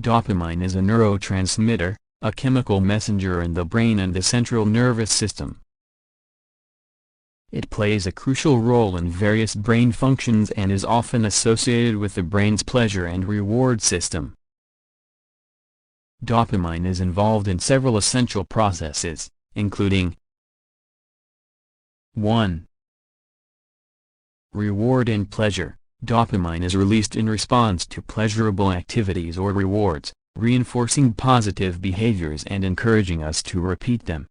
Dopamine is a neurotransmitter, a chemical messenger in the brain and the central nervous system. It plays a crucial role in various brain functions and is often associated with the brain's pleasure and reward system. Dopamine is involved in several essential processes, including 1. Reward and pleasure. Dopamine is released in response to pleasurable activities or rewards, reinforcing positive behaviors and encouraging us to repeat them.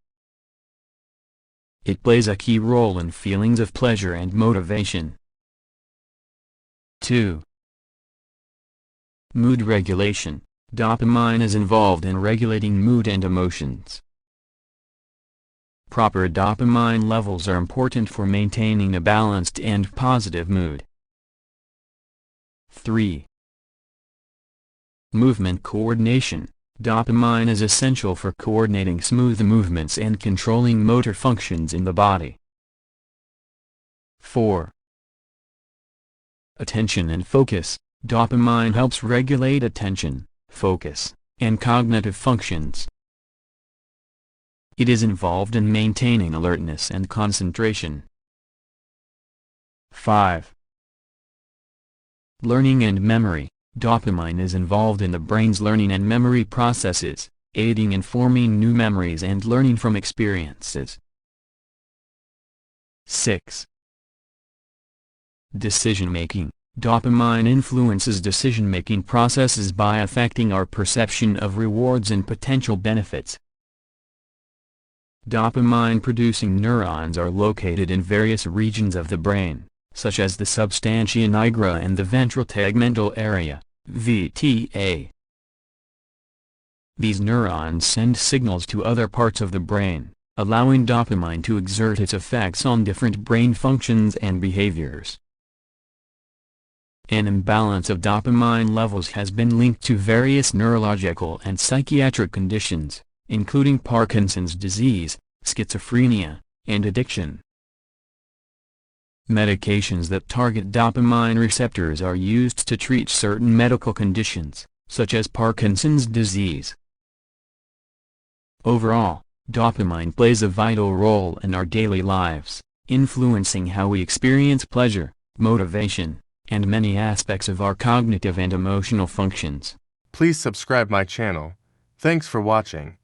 It plays a key role in feelings of pleasure and motivation. 2. Mood regulation. Dopamine is involved in regulating mood and emotions. Proper dopamine levels are important for maintaining a balanced and positive mood. 3. Movement coordination. Dopamine is essential for coordinating smooth movements and controlling motor functions in the body. 4. Attention and focus. Dopamine helps regulate attention, focus, and cognitive functions. It is involved in maintaining alertness and concentration. 5. Learning and memory. Dopamine is involved in the brain's learning and memory processes, aiding in forming new memories and learning from experiences. 6. Decision-making. Dopamine influences decision-making processes by affecting our perception of rewards and potential benefits. Dopamine-producing neurons are located in various regions of the brain, such as the substantia nigra and the ventral tegmental area, VTA. These neurons send signals to other parts of the brain, allowing dopamine to exert its effects on different brain functions and behaviors. An imbalance of dopamine levels has been linked to various neurological and psychiatric conditions, including Parkinson's disease, schizophrenia, and addiction. Medications that target dopamine receptors are used to treat certain medical conditions, such as Parkinson's disease. Overall, dopamine plays a vital role in our daily lives, influencing how we experience pleasure, motivation, and many aspects of our cognitive and emotional functions. Please subscribe my channel. Thanks for watching.